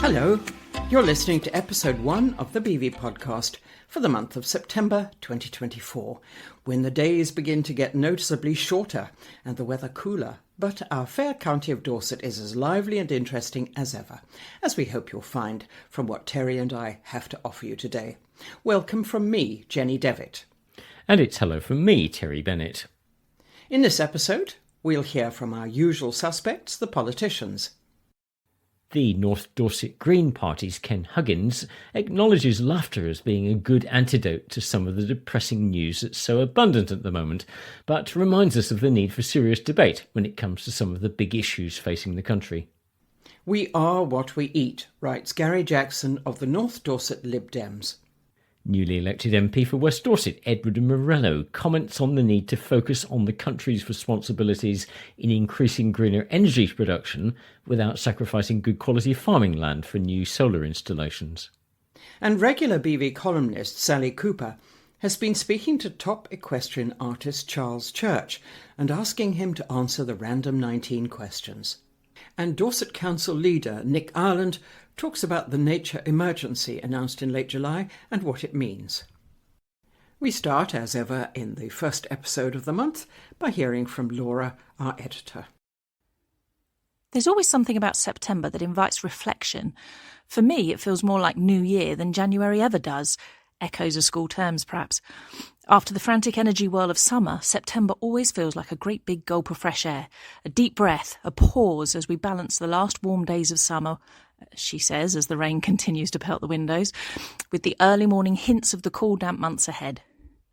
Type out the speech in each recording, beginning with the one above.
Hello, you're listening to episode 1 of the BV podcast for the month of September 2024, when the days begin to get noticeably shorter and the weather cooler, but our fair county of Dorset is as lively and interesting as ever, as we hope you'll find from what Terry and I have to offer you today. Welcome from me, Jenny Devitt. And it's hello from me, Terry Bennett. In this episode, we'll hear from our usual suspects, the politicians. The North Dorset Green Party's Ken Huggins acknowledges laughter as being a good antidote to some of the depressing news that's so abundant at the moment, but reminds us of the need for serious debate when it comes to some of the big issues facing the country. We are what we eat, writes Gary Jackson of the North Dorset LibDems. Newly elected MP for West Dorset, Edward Morello, comments on the need to focus on the country's responsibilities in increasing greener energy production without sacrificing good quality farming land for new solar installations. And regular BV columnist Sally Cooper has been speaking to top equestrian artist Charles Church and asking him to answer the random 19 questions. And Dorset Council leader Nick Ireland talks about the nature emergency announced in late July and what it means. We start, as ever, in the first episode of the month by hearing from Laura, our editor. There's always something about September that invites reflection. For me, it feels more like New Year than January ever does. Echoes of school terms, perhaps. After the frantic energy whirl of summer, September always feels like a great big gulp of fresh air, a deep breath, a pause as we balance the last warm days of summer, she says as the rain continues to pelt the windows, with the early morning hints of the cool, damp months ahead.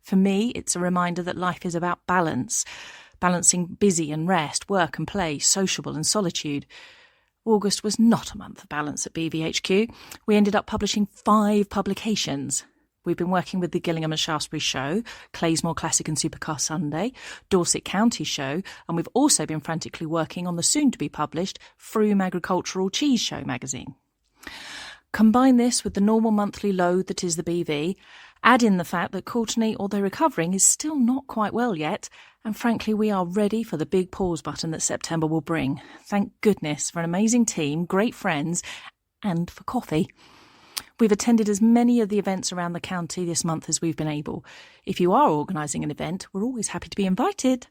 For me, it's a reminder that life is about balance, balancing busy and rest, work and play, sociable and solitude. August was not a month of balance at BVHQ. We ended up publishing 5 publications. We've been working with the Gillingham and Shaftesbury Show, Claysmore Classic and Supercar Sunday, Dorset County Show, and we've also been frantically working on the soon-to-be-published Froome Agricultural Cheese Show magazine. Combine this with the normal monthly load that is the BV, add in the fact that Courtney, although recovering, is still not quite well yet, and frankly we are ready for the big pause button that September will bring. Thank goodness for an amazing team, great friends, and for coffee. We've attended as many of the events around the county this month as we've been able. If you are organising an event, we're always happy to be invited.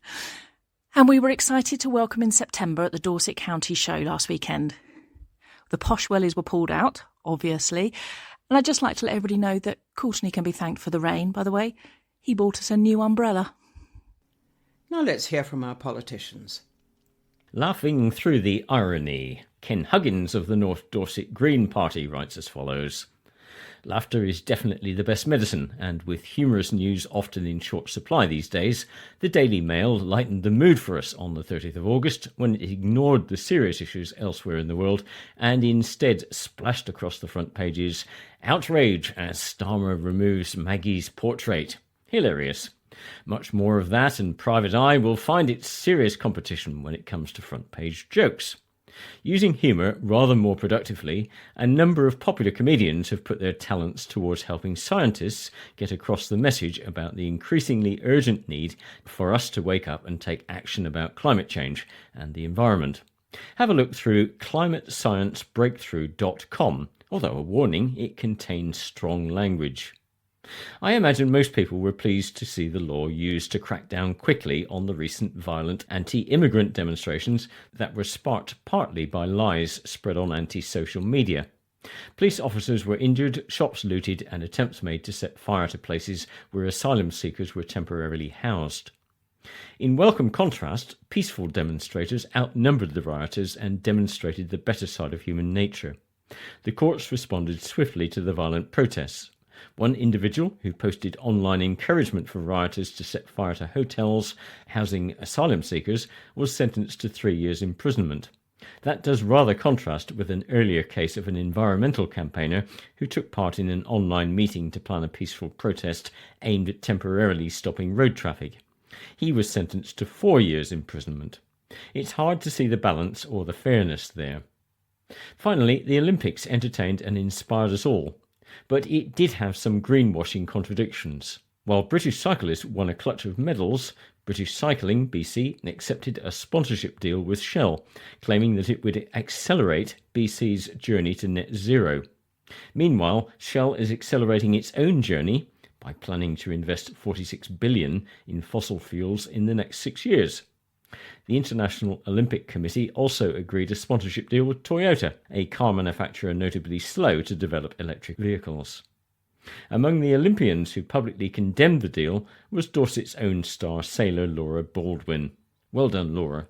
And we were excited to welcome in September at the Dorset County Show last weekend. The posh wellies were pulled out, obviously, and I'd just like to let everybody know that Courtney can be thanked for the rain, by the way. He bought us a new umbrella. Now let's hear from our politicians. Laughing through the irony, Ken Huggins of the North Dorset Green Party writes as follows. Laughter is definitely the best medicine, and with humorous news often in short supply these days, the Daily Mail lightened the mood for us on the 30th of August when it ignored the serious issues elsewhere in the world and instead splashed across the front pages, "Outrage as Starmer removes Maggie's portrait." Hilarious. Much more of that, and Private Eye will find its serious competition when it comes to front page jokes. Using humour rather more productively, a number of popular comedians have put their talents towards helping scientists get across the message about the increasingly urgent need for us to wake up and take action about climate change and the environment. Have a look through climatesciencebreakthrough.com, although a warning, it contains strong language. I imagine most people were pleased to see the law used to crack down quickly on the recent violent anti-immigrant demonstrations that were sparked partly by lies spread on anti-social media. Police officers were injured, shops looted, and attempts made to set fire to places where asylum seekers were temporarily housed. In welcome contrast, peaceful demonstrators outnumbered the rioters and demonstrated the better side of human nature. The courts responded swiftly to the violent protests. One individual, who posted online encouragement for rioters to set fire to hotels housing asylum seekers, was sentenced to 3 years imprisonment. That does rather contrast with an earlier case of an environmental campaigner who took part in an online meeting to plan a peaceful protest aimed at temporarily stopping road traffic. He was sentenced to 4 years imprisonment. It's hard to see the balance or the fairness there. Finally, the Olympics entertained and inspired us all. But it did have some greenwashing contradictions. While British cyclists won a clutch of medals, British Cycling, BC, accepted a sponsorship deal with Shell, claiming that it would accelerate BC's journey to net zero. Meanwhile, Shell is accelerating its own journey by planning to invest $46 billion in fossil fuels in the next 6 years. The International Olympic Committee also agreed a sponsorship deal with Toyota, a car manufacturer notably slow to develop electric vehicles. Among the Olympians who publicly condemned the deal was Dorset's own star sailor Laura Baldwin. Well done, Laura.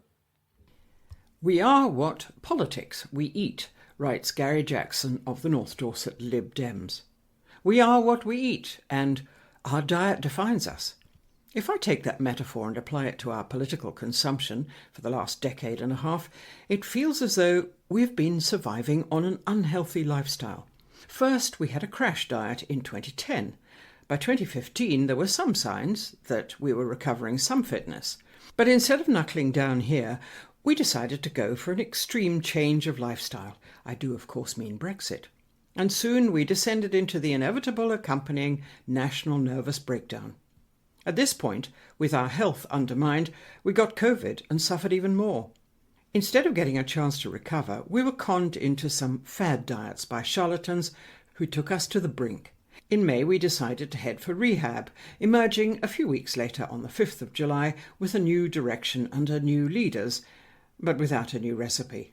We are what politics we eat, writes Gary Jackson of the North Dorset LibDems. We are what we eat, and our diet defines us. If I take that metaphor and apply it to our political consumption for the last decade and a half, it feels as though we've been surviving on an unhealthy lifestyle. First, we had a crash diet in 2010. By 2015, there were some signs that we were recovering some fitness. But instead of knuckling down here, we decided to go for an extreme change of lifestyle. I do, of course, mean Brexit. And soon we descended into the inevitable accompanying national nervous breakdown. At this point, with our health undermined, we got COVID and suffered even more. Instead of getting a chance to recover, we were conned into some fad diets by charlatans who took us to the brink. In May, we decided to head for rehab, emerging a few weeks later on the 5th of July with a new direction under new leaders, but without a new recipe.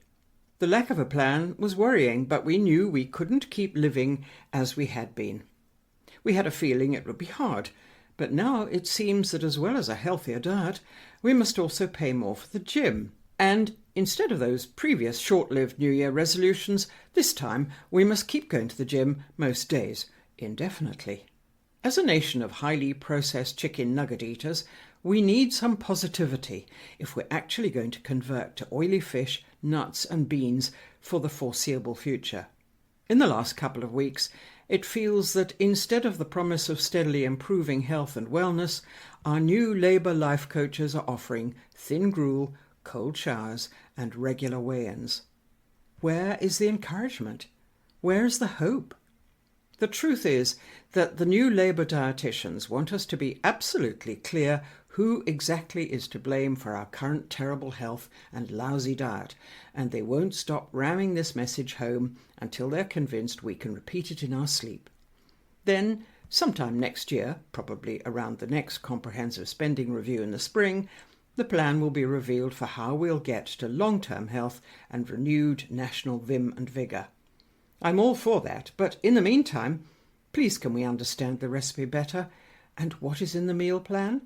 The lack of a plan was worrying, but we knew we couldn't keep living as we had been. We had a feeling it would be hard, but now it seems that as well as a healthier diet, we must also pay more for the gym. And instead of those previous short-lived New Year resolutions, this time we must keep going to the gym most days, indefinitely. As a nation of highly processed chicken nugget eaters, we need some positivity if we're actually going to convert to oily fish, nuts and beans for the foreseeable future. In the last couple of weeks, it feels that instead of the promise of steadily improving health and wellness, our new Labour life coaches are offering thin gruel, cold showers and regular weigh-ins. Where is the encouragement? Where is the hope? The truth is that the new Labour dietitians want us to be absolutely clear who exactly is to blame for our current terrible health and lousy diet, and they won't stop ramming this message home until they're convinced we can repeat it in our sleep. Then, sometime next year, probably around the next comprehensive spending review in the spring, the plan will be revealed for how we'll get to long-term health and renewed national vim and vigour. I'm all for that, but in the meantime, please can we understand the recipe better? And what is in the meal plan?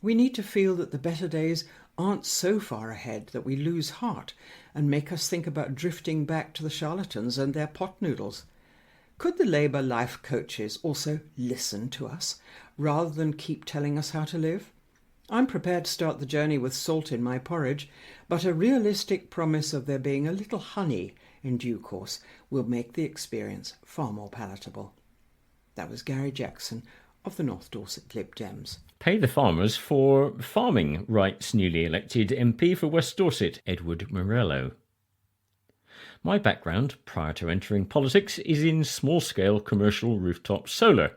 We need to feel that the better days aren't so far ahead that we lose heart and make us think about drifting back to the charlatans and their pot noodles. Could the Labour life coaches also listen to us rather than keep telling us how to live? I'm prepared to start the journey with salt in my porridge, but a realistic promise of there being a little honey in due course will make the experience far more palatable. That was Gary Jackson of the North Dorset LibDems. Pay the farmers for farming, writes newly elected MP for West Dorset, Edward Morello. My background, prior to entering politics, is in small-scale commercial rooftop solar,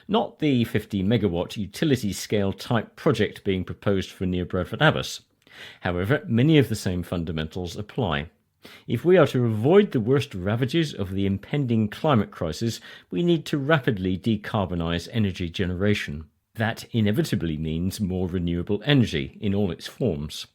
not the 50-megawatt utility-scale type project being proposed for near Bradford Abbas. However, many of the same fundamentals apply. If we are to avoid the worst ravages of the impending climate crisis, we need to rapidly decarbonise energy generation. That inevitably means more renewable energy in all its forms.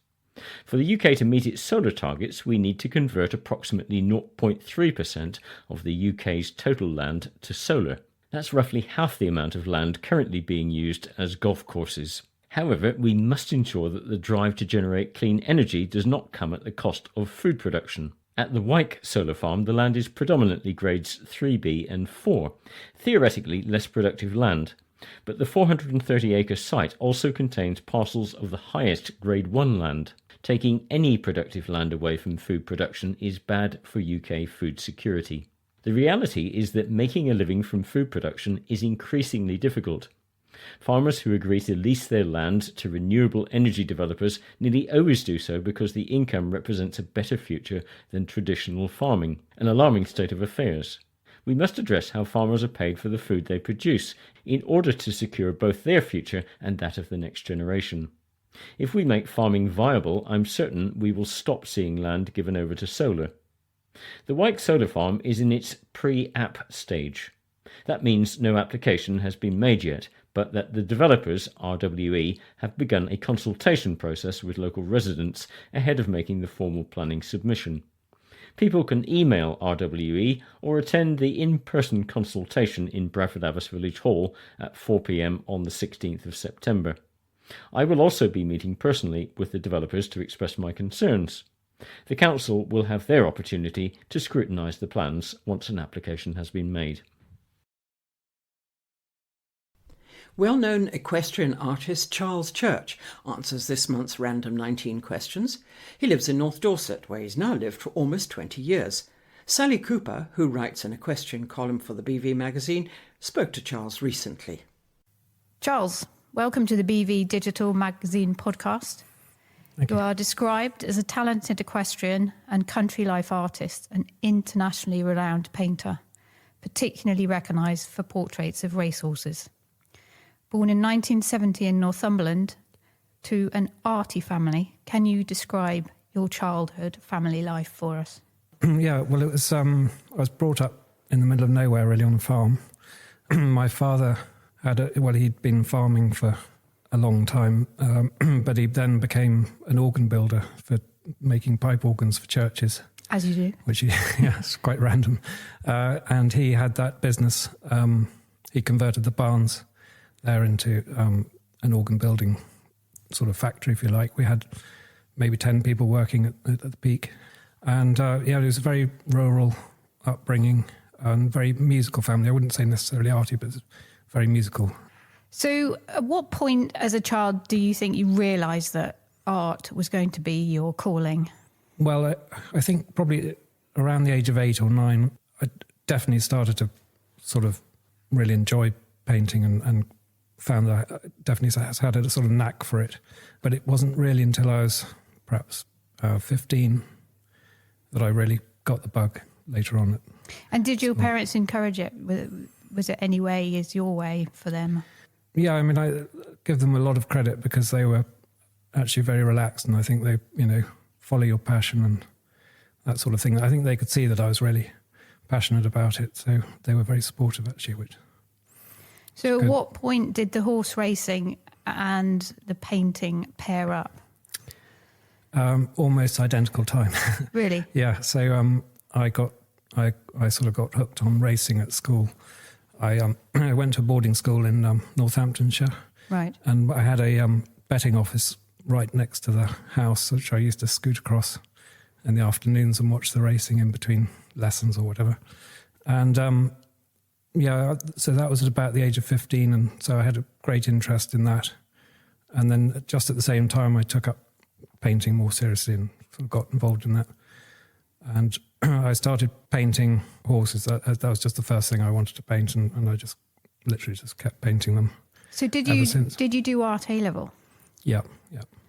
For the UK to meet its solar targets, we need to convert approximately 0.3% of the UK's total land to solar. That's roughly half the amount of land currently being used as golf courses. However, we must ensure that the drive to generate clean energy does not come at the cost of food production. At the Wyke solar farm, the land is predominantly grades 3B and 4, theoretically less productive land. But the 430-acre site also contains parcels of the highest grade 1 land. Taking any productive land away from food production is bad for UK food security. The reality is that making a living from food production is increasingly difficult. Farmers who agree to lease their land to renewable energy developers nearly always do so because the income represents a better future than traditional farming, an alarming state of affairs. We must address how farmers are paid for the food they produce in order to secure both their future and that of the next generation. If we make farming viable, I'm certain we will stop seeing land given over to solar. The Wyke Solar Farm is in its pre-app stage. That means no application has been made yet, but that the developers, RWE, have begun a consultation process with local residents ahead of making the formal planning submission. People can email RWE or attend the in-person consultation in Bradford Abbas Village Hall at 4 p.m. on the 16th of September. I will also be meeting personally with the developers to express my concerns. The council will have their opportunity to scrutinise the plans once an application has been made. Well-known equestrian artist Charles Church answers this month's Random 19 questions. He lives in North Dorset, where he's now lived for almost 20 years. Sally Cooper, who writes an equestrian column for the BV magazine, spoke to Charles recently. Charles, welcome to the BV Digital Magazine podcast. You are described as a talented equestrian and country life artist, an internationally renowned painter, particularly recognised for portraits of racehorses. Born in 1970 in Northumberland to an arty family, can you describe your childhood family life for us? Yeah, well, it was. I was brought up in the middle of nowhere, really, on a farm. My father he'd been farming for a long time, but he then became an organ builder for making pipe organs for churches. As you do. Which, it's quite random. And he had that business. He converted the barns there into an organ building sort of factory, if you like. We had maybe 10 people working at the peak. And it was a very rural upbringing and very musical family. I wouldn't say necessarily arty, but very musical. So at what point as a child do you think you realised that art was going to be your calling? Well, I think probably around the age of 8 or 9, I definitely started to sort of really enjoy painting and found that I definitely had a sort of knack for it. But it wasn't really until I was perhaps 15 that I really got the bug later on. And did your parents encourage it? Was it any way is your way for them? Yeah, I mean, I give them a lot of credit because they were actually very relaxed, and I think they, follow your passion and that sort of thing. I think they could see that I was really passionate about it, so they were very supportive, actually. So at what point did the horse racing and the painting pair up? Almost identical time. Really? Yeah, so I sort of got hooked on racing at school. I went to a boarding school in Northamptonshire. Right. And I had a betting office right next to the house, which I used to scoot across in the afternoons and watch the racing in between lessons or whatever. And so that was at about the age of 15, and so I had a great interest in that. And then just at the same time, I took up painting more seriously and sort of got involved in that. And I started painting horses. That was just the first thing I wanted to paint, and I just literally just kept painting them. So did you do art A-level? Yeah.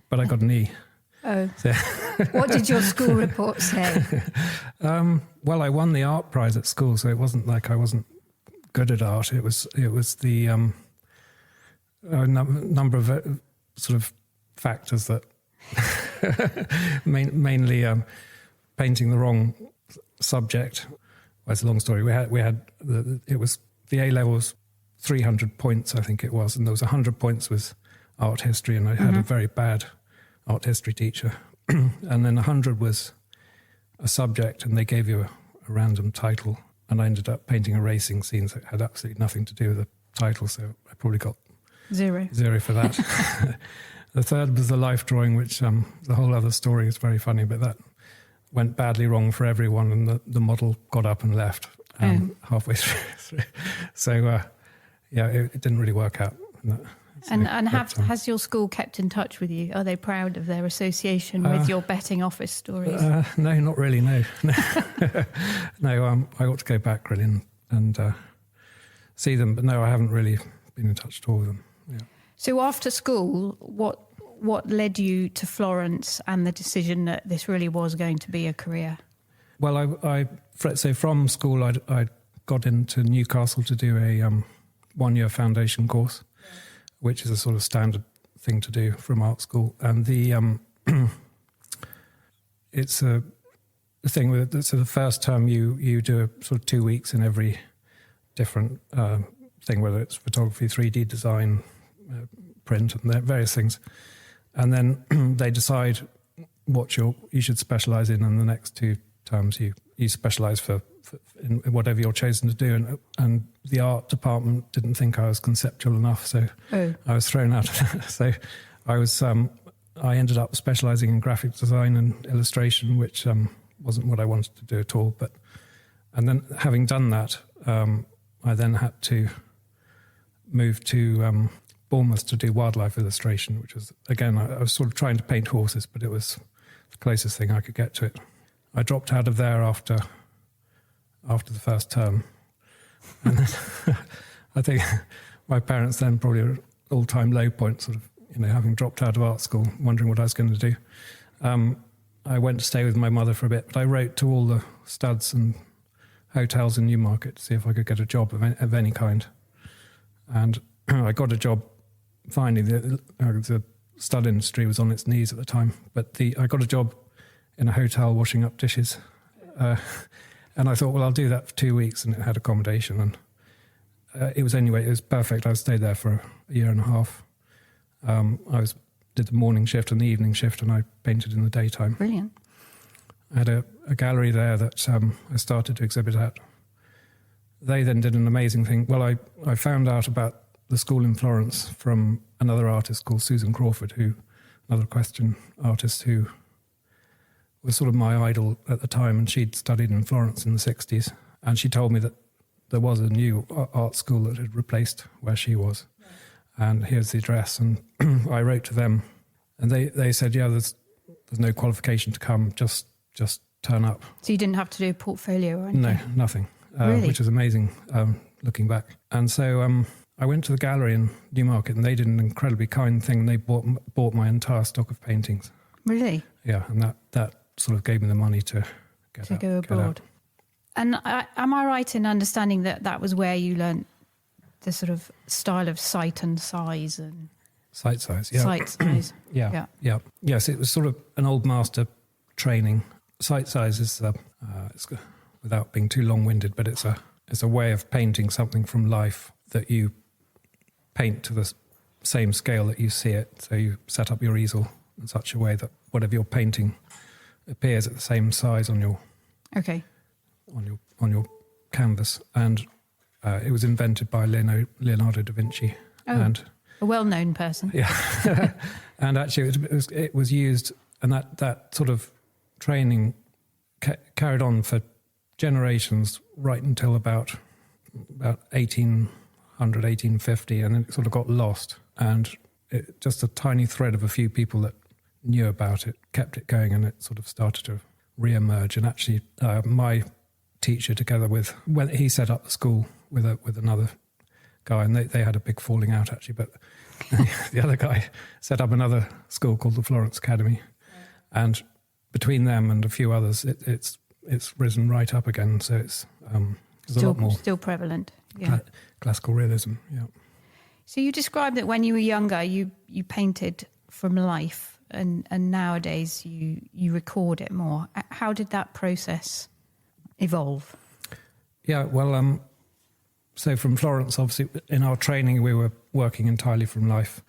But I got an E. Oh. So. What did your school report say? Well, I won the art prize at school, so it wasn't like I wasn't good at art. It was the number of sort of factors that mainly painting the wrong subject. Well, it's a long story. It was the A level was 300 points, I think it was, and there was 100 points was art history, and I had a very bad art history teacher. And then 100 was a subject, and they gave you a random title, and I ended up painting a racing scene, so it had absolutely nothing to do with the title, so I probably got zero for that. The third was the life drawing, which the whole other story is very funny, but that went badly wrong for everyone, and the model got up and left halfway through. So, it didn't really work out. Has your school kept in touch with you? Are they proud of their association with your betting office stories? No, not really, no. No, I ought to go back really and see them, but no, I haven't really been in touch at all with them. Yeah. So after school, what led you to Florence and the decision that this really was going to be a career? Well, so from school, I got into Newcastle to do a 1-year foundation course, which is a sort of standard thing to do from art school. And it's a thing with, so the first term you do a sort of 2 weeks in every different thing, whether it's photography, 3D design, print, and various things. And then they decide what you should specialise in the next 2 terms. You specialise in whatever you're chosen to do. And the art department didn't think I was conceptual enough, so I was thrown out. So I ended up specialising in graphic design and illustration, which wasn't what I wanted to do at all. And then having done that, I then had to move to Bournemouth to do wildlife illustration, which was, again, I was sort of trying to paint horses, but it was the closest thing I could get to it. I dropped out of there after the first term. And I think my parents then probably were at all-time low point, sort of, having dropped out of art school, wondering what I was going to do. I went to stay with my mother for a bit, but I wrote to all the studs and hotels in Newmarket to see if I could get a job of any kind. And I got a job finally. The stud industry was on its knees at the time, but I got a job in a hotel washing up dishes. And I thought, well, I'll do that for 2 weeks, and it had accommodation. And it was perfect. I stayed there for a year and a half. Did the morning shift and the evening shift, and I painted in the daytime. Brilliant. I had a gallery there that I started to exhibit at. They then did an amazing thing. Well, I found out about the school in Florence from another artist called Susan Crawford, another equestrian artist who was sort of my idol at the time, and she'd studied in Florence in the 60s. And she told me that there was a new art school that had replaced where she was. And here's the address. And I wrote to them, and they said, yeah, there's no qualification to come, just turn up. So you didn't have to do a portfolio or anything? No, nothing, really? Which is amazing looking back. And so I went to the gallery in Newmarket, and they did an incredibly kind thing. They bought my entire stock of paintings. Really? Yeah, and that sort of gave me the money to go abroad. And am I right in understanding that was where you learnt the sort of style of sight and size and sight size? Yeah, sight size. yeah. Yes, it was sort of an old master training. Sight size is it's, without being too long-winded, but it's a way of painting something from life that you paint to the same scale that you see it. So you set up your easel in such a way that whatever you're painting appears at the same size on your canvas. And it was invented by Leonardo da Vinci. And a well-known person. Yeah. And actually it was used, and that sort of training carried on for generations right until about 1800, 1850, and then it sort of got lost. And just a tiny thread of a few people that knew about it kept it going, and it sort of started to re-emerge. And actually my teacher, together with, when he set up the school with another guy, and they had a big falling out actually, but the other guy set up another school called the Florence Academy. And between them and a few others, it's risen right up again. So it's there's a lot more still prevalent. Yeah. Classical realism. Yeah. So you described that when you were younger, you painted from life, and nowadays you record it more. How did that process evolve? Yeah, well, so from Florence, obviously, in our training, we were working entirely from life.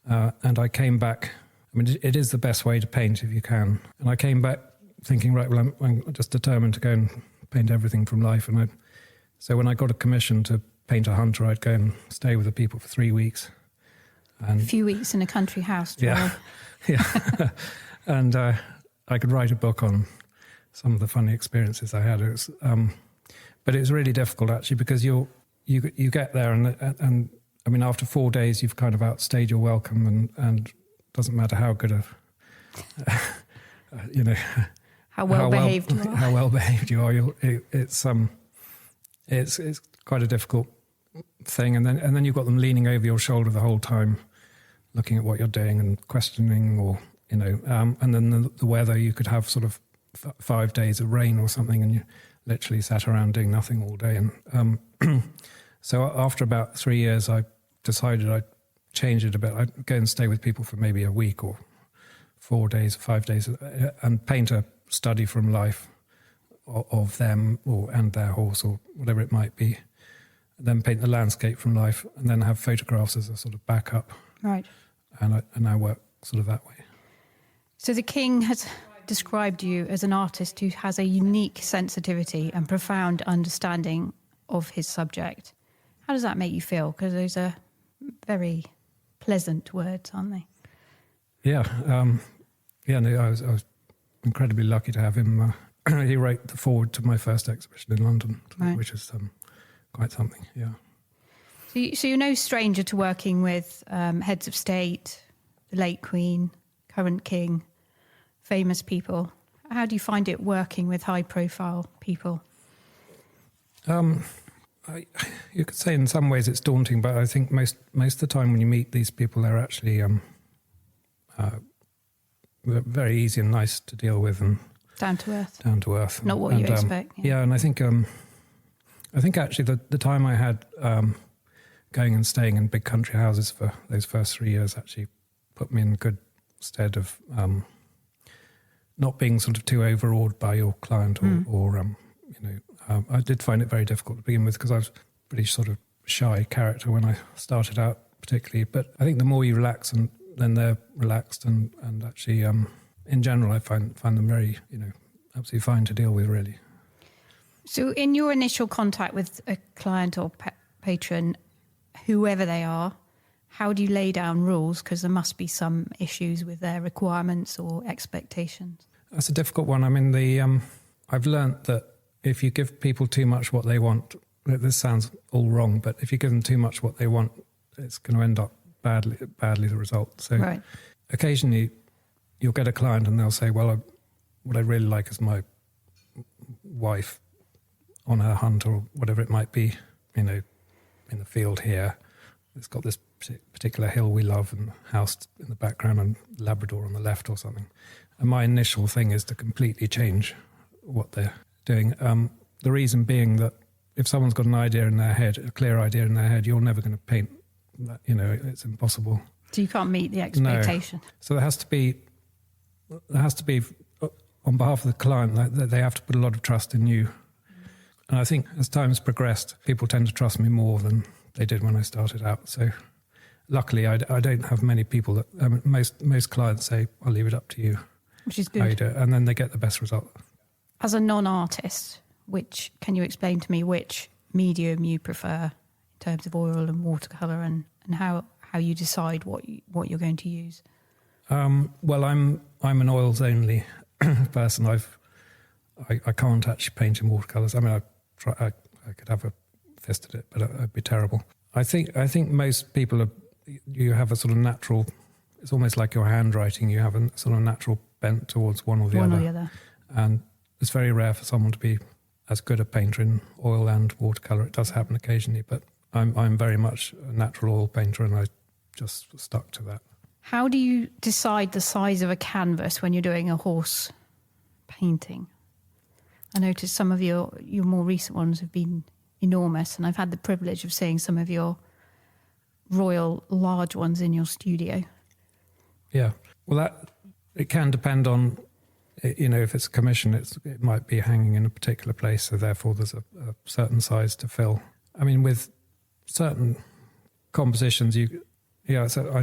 And I came back. I mean, it is the best way to paint if you can. And I came back thinking, right, well, I'm just determined to go and paint everything from life. And so when I got a commission to paint a hunter, I'd go and stay with the people for 3 weeks. And a few weeks in a country house. Yeah. Yeah. And I could write a book on some of the funny experiences I had. It was, but it was really difficult, actually, because you get there and I mean, after 4 days, you've kind of outstayed your welcome, and doesn't matter how good how well behaved you are. How well behaved you are. It's quite a difficult thing, and then you've got them leaning over your shoulder the whole time, looking at what you're doing and questioning, or and then the weather. You could have sort of 5 days of rain or something, and you literally sat around doing nothing all day. And so after about 3 years, I decided I'd change it a bit. I'd go and stay with people for maybe a week or 4 days, 5 days, and paint a study from life of them and their horse or whatever it might be. Then paint the landscape from life, and then have photographs as a sort of backup. Right. And I work sort of that way. So the King has described you as an artist who has a unique sensitivity and profound understanding of his subject. How does that make you feel? Because those are very pleasant words, aren't they? Yeah. I was incredibly lucky to have him. He wrote the foreword to my first exhibition in London, right. which is quite something, yeah. So you're no stranger to working with heads of state, the late Queen, current King, famous people. How do you find it working with high-profile people? You could say in some ways it's daunting, but I think most of the time when you meet these people, they're actually very easy and nice to deal with and down to earth. Down to earth. Not what you expect. Yeah, and I think actually the time I had going and staying in big country houses for those first 3 years actually put me in good stead of not being sort of too overawed by your client or I did find it very difficult to begin with because I was a pretty sort of shy character when I started out particularly. But I think the more you relax and then they're relaxed and actually in general I find them very, absolutely fine to deal with really. So in your initial contact with a client or patron, whoever they are, how do you lay down rules? Because there must be some issues with their requirements or expectations. That's a difficult one. I mean, I've learnt that if you give people too much what they want, this sounds all wrong, but if you give them too much what they want, it's going to end up badly the result. So right. Occasionally you'll get a client and they'll say, well, what I really like is my wife on her hunt or whatever it might be, in the field here. It's got this particular hill we love and house in the background and Labrador on the left or something. And my initial thing is to completely change what they're doing. The reason being that if someone's got an idea in their head, a clear idea in their head, you're never going to paint that, it's impossible. So you can't meet the expectation. No. So there has to be on behalf of the client, that they have to put a lot of trust in you. And I think as time has progressed, people tend to trust me more than they did when I started out. So luckily, I don't have many people that most clients say, "I'll leave it up to you," which is good. How you do it, and then they get the best result. As a non-artist, can you explain to me which medium you prefer in terms of oil and watercolor, and how you decide what you're going to use? Well, I'm an oils only person. I can't actually paint in watercolors. I mean, I could have a fist at it, but it'd be terrible. I think most people you have a sort of natural. It's almost like your handwriting. You have a sort of natural bent towards one or the other. And it's very rare for someone to be as good a painter in oil and watercolor. It does happen occasionally, but I'm very much a natural oil painter, and I just stuck to that. How do you decide the size of a canvas when you're doing a horse painting? I noticed some of your more recent ones have been enormous, and I've had the privilege of seeing some of your royal large ones in your studio. Yeah, well, it can depend on, if it's a commission, it might be hanging in a particular place, so therefore there's a certain size to fill. I mean, with certain compositions, so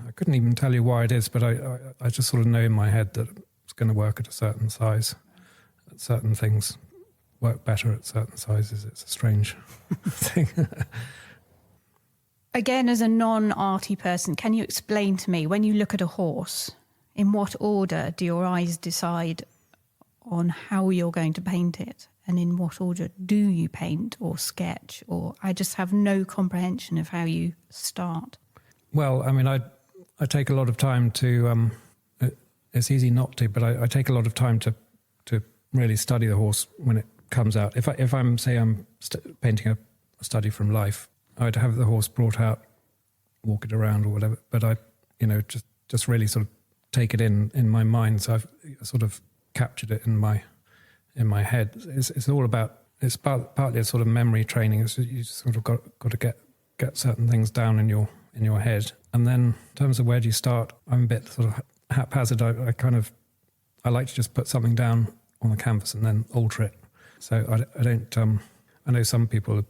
I couldn't even tell you why it is, but I just sort of know in my head that it's going to work at a certain size. Certain things work better at certain sizes. It's a strange thing. Again, as a non-arty person, can you explain to me, when you look at a horse, in what order do your eyes decide on how you're going to paint it? And in what order do you paint or sketch? Or I just have no comprehension of how you start. Well, I mean, I take a lot of time to, it's easy not to, but I take a lot of time to really study the horse when it comes out. If I'm painting a study from life, I'd have the horse brought out, walk it around or whatever. But I, just really sort of take it in my mind. So I've sort of captured it in my head. It's all about. It's partly a sort of memory training. You sort of got to get certain things down in your head, And then in terms of where do you start, I'm a bit sort of haphazard. I like to just put something down on the canvas and then alter it. So I don't, I know some people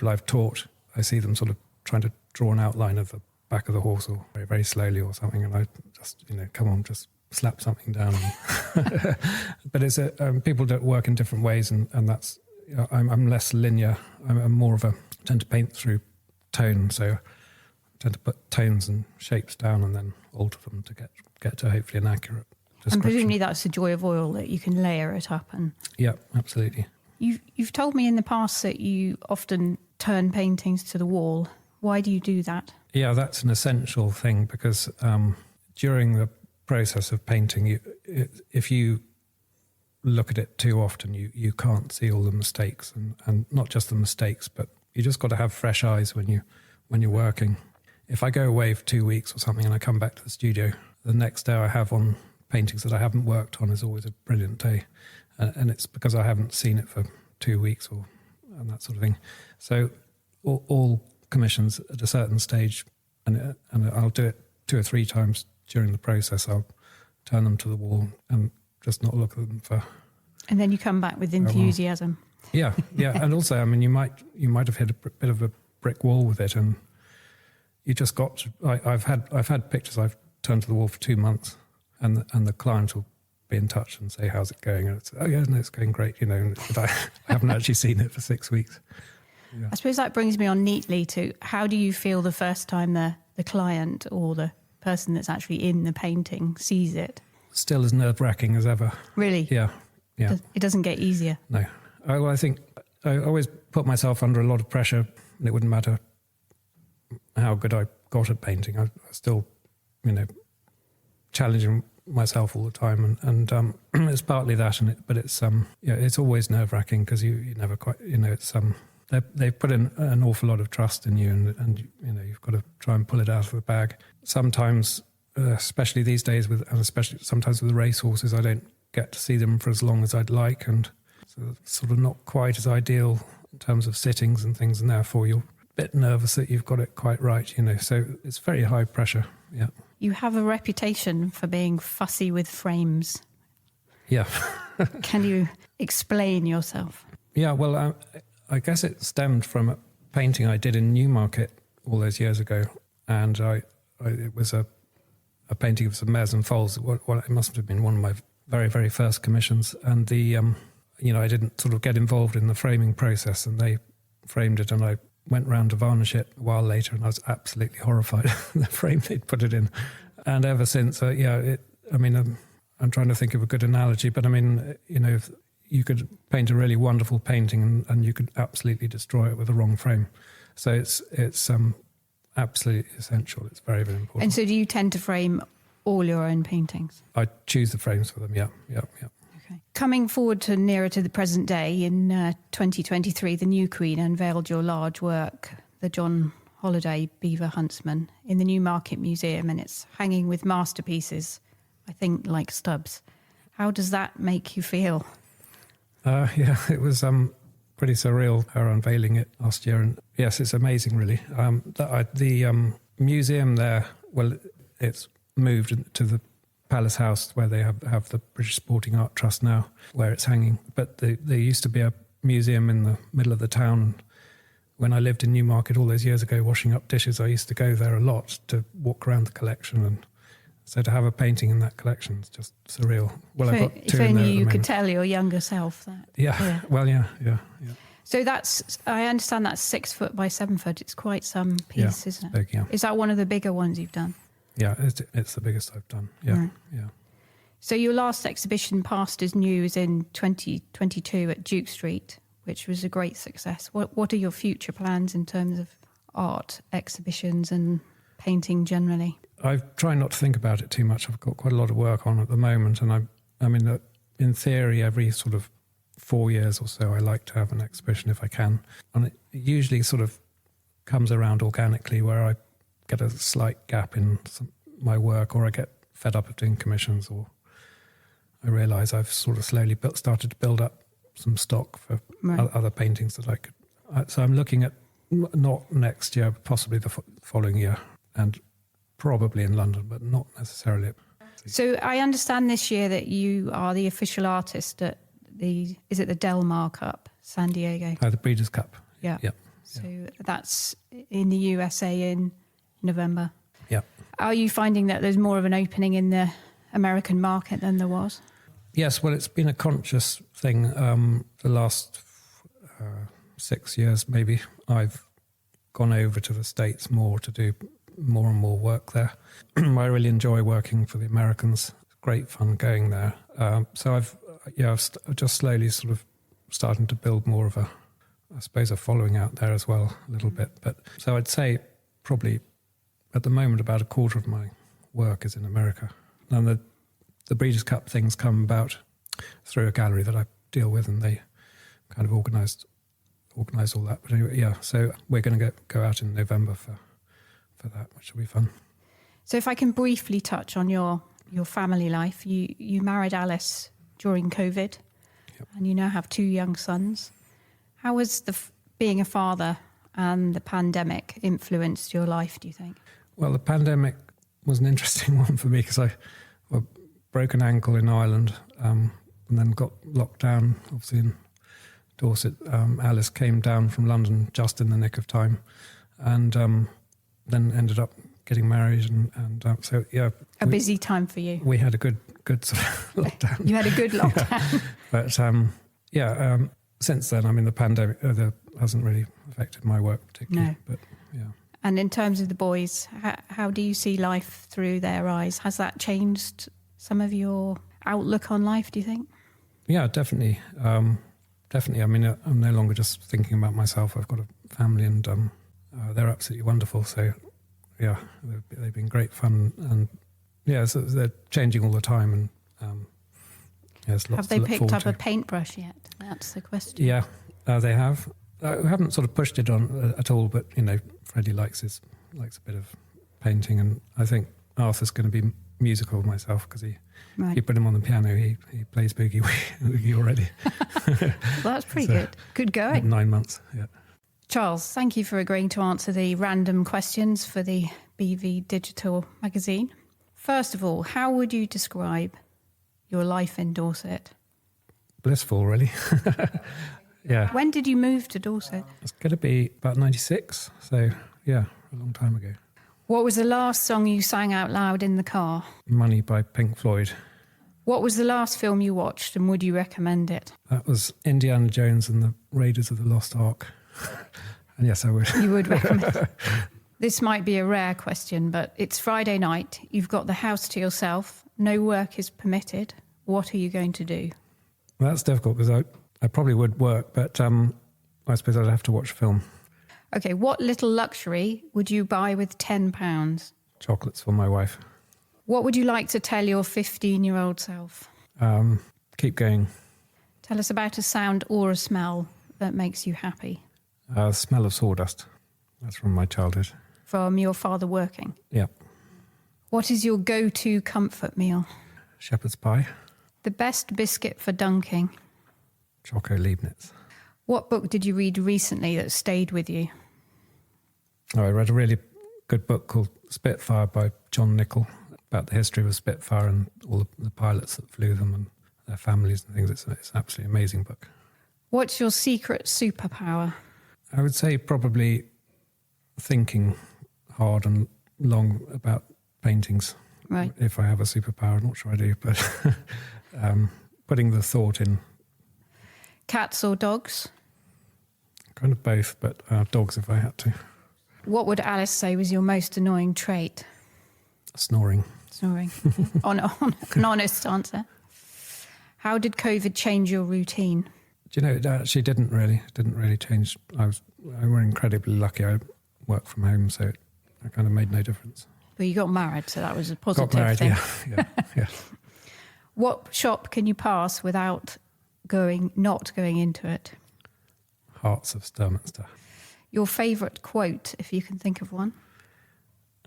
I've taught, I see them sort of trying to draw an outline of the back of the horse or very, very slowly or something. And I just, come on, just slap something down. But it's people don't work in different ways, and that's, I'm less linear. I'm more of tend to paint through tone. So I tend to put tones and shapes down and then alter them to get to hopefully an accurate description. And presumably that's the joy of oil, that you can layer it up. And yeah, absolutely. You've told me in the past that you often turn paintings to the wall. Why do you do that? Yeah, that's an essential thing, because during the process of painting, if you look at it too often, you can't see all the mistakes, and not just the mistakes, but you just got to have fresh eyes when you're working. If I go away for 2 weeks or something and I come back to the studio, the next day I have on paintings that I haven't worked on is always a brilliant day. And it's because I haven't seen it for 2 weeks and that sort of thing. So all commissions at a certain stage, and I'll do it 2 or 3 times during the process, I'll turn them to the wall and just not look at them for... And then you come back with enthusiasm. Yeah. And also, I mean, you might have hit a bit of a brick wall with it, and you just got to... I've had pictures I've turned to the wall for 2 months, and the client will be in touch and say, how's it going? And it's, oh yeah, no, it's going great, but I haven't actually seen it for 6 weeks. Yeah. I suppose that brings me on neatly to, how do you feel the first time the client or the person that's actually in the painting sees it? Still as nerve-wracking as ever. Really? Yeah. It doesn't get easier? No. I think I always put myself under a lot of pressure, and it wouldn't matter how good I got at painting. I still, challenging myself all the time, and it's partly that, but it's it's always nerve-wracking, because you never quite, it's they've put in an awful lot of trust in you, and you've got to try and pull it out of the bag. Sometimes, especially these days, especially sometimes with the racehorses, I don't get to see them for as long as I'd like, and so it's sort of not quite as ideal in terms of sittings and things, and therefore you're a bit nervous that you've got it quite right, so it's very high pressure. Yeah. You have a reputation for being fussy with frames. Yeah. Can you explain yourself? Yeah, well, I guess it stemmed from a painting I did in Newmarket all those years ago, and it was a painting of some mares and foals. It must have been one of my very, very first commissions, and I didn't sort of get involved in the framing process, and they framed it, and I went round to varnish it a while later, and I was absolutely horrified at the frame they'd put it in. And ever since, I'm trying to think of a good analogy, but if you could paint a really wonderful painting and you could absolutely destroy it with the wrong frame. So it's absolutely essential. It's very, very important. And so do you tend to frame all your own paintings? I choose the frames for them, yeah. Okay. Coming forward to nearer to the present day, in 2023, the new Queen unveiled your large work, the John Holliday Beaver Huntsman, in the Newmarket Museum, and it's hanging with masterpieces, I think, like Stubbs. How does that make you feel? It was pretty surreal, her unveiling it last year. And yes, it's amazing, really. The museum there, well, it's moved to the Palace House, where they have the British Sporting Art Trust now, where it's hanging. But there used to be a museum in the middle of the town. When I lived in Newmarket all those years ago, washing up dishes, I used to go there a lot to walk around the collection, and so to have a painting in that collection is just surreal. Well, I've got 2 in there. If only you could tell your younger self that. Yeah. Well, yeah. So I understand that's 6 foot by 7 foot. It's quite some piece, isn't it? Big, yeah. Is that one of the bigger ones you've done? Yeah, it's the biggest I've done. Yeah, right. Yeah. So your last exhibition, Past is New, is in 2022 at Duke Street, which was a great success. What are your future plans in terms of art exhibitions and painting generally? I try not to think about it too much. I've got quite a lot of work on at the moment, and in theory, every sort of 4 years or so, I like to have an exhibition if I can, and it usually sort of comes around organically, where I get a slight gap in my work, or I get fed up of doing commissions, or I realise I've sort of slowly started to build up some stock for other paintings that I could. So I'm looking at not next year, but possibly the following year, and probably in London, but not necessarily. So I understand this year that you are the official artist at the Del Mar Cup, San Diego? The Breeders' Cup. Yeah. Yep. So that's in the USA in November. Yeah. Are you finding that there's more of an opening in the American market than there was? Yes, well, it's been a conscious thing. The last 6 years, maybe, I've gone over to the States more to do more and more work there. I really enjoy working for the Americans. Great fun going there. So I've just slowly sort of starting to build more of a following out there as well, a little bit. But so I'd say probably at the moment about a quarter of my work is in America. And the Breeders' Cup things come about through a gallery that I deal with, and they kind of organised all that. But anyway, yeah, so we're going to go out in November for that, which will be fun. So if I can briefly touch on your family life, you married Alice during COVID, yep. And you now have 2 young sons. How has being a father and the pandemic influenced your life, do you think? Well, the pandemic was an interesting one for me because I broke an ankle in Ireland and then got locked down, obviously in Dorset. Alice came down from London just in the nick of time, and then ended up getting married, and so yeah, a busy time for you. We had a good sort of lockdown. You had a good lockdown. Yeah. But since then, I mean, the pandemic hasn't really affected my work particularly. No. But yeah. And in terms of the boys, how do you see life through their eyes? Has that changed some of your outlook on life, do you think? Yeah, definitely. Definitely. I mean, I'm no longer just thinking about myself. I've got a family, and they're absolutely wonderful. So, yeah, they've been great fun. And, yeah, so they're changing all the time. And there's lots have they to look picked forward up to. a paintbrush yet? That's the question. Yeah, they have. I haven't sort of pushed it on at all, but, you know, Freddie likes a bit of painting, and I think Arthur's going to be musical myself because if you put him on the piano, he plays boogie woogie already. Well, that's pretty good. Good going. 9 months, yeah. Charles, thank you for agreeing to answer the random questions for the BV Digital magazine. First of all, how would you describe your life in Dorset? Blissful, really. Yeah. When did you move to Dorset? It's going to be about 96, so yeah, a long time ago. What was the last song you sang out loud in the car? Money by Pink Floyd. What was the last film you watched, and would you recommend it? That was Indiana Jones and the Raiders of the Lost Ark. And yes, I would. You would recommend it. This might be a rare question, but it's Friday night. You've got the house to yourself. No work is permitted. What are you going to do? Well, that's difficult because I probably would work, but I suppose I'd have to watch a film. Okay, what little luxury would you buy with £10? Chocolates for my wife. What would you like to tell your 15-year-old self? Keep going. Tell us about a sound or a smell that makes you happy. The smell of sawdust. That's from my childhood. From your father working? Yeah. What is your go-to comfort meal? Shepherd's pie. The best biscuit for dunking? Choco Leibniz. What book did you read recently that stayed with you? I read a really good book called Spitfire by John Nichol about the history of a Spitfire and all the pilots that flew them and their families and things. It's an absolutely amazing book. What's your secret superpower? I would say probably thinking hard and long about paintings. Right. If I have a superpower, I'm not sure I do, but putting the thought in. Cats or dogs? Kind of both, but dogs if I had to. What would Alice say was your most annoying trait? Snoring. Snoring. An honest answer. How did COVID change your routine? Do you know, it actually didn't really change. I was incredibly lucky. I worked from home, so it kind of made no difference. Well, you got married, so that was a positive got married, thing. Yeah. What shop can you pass without not going into it? Hearts of Sturminster. Your favourite quote, if you can think of one?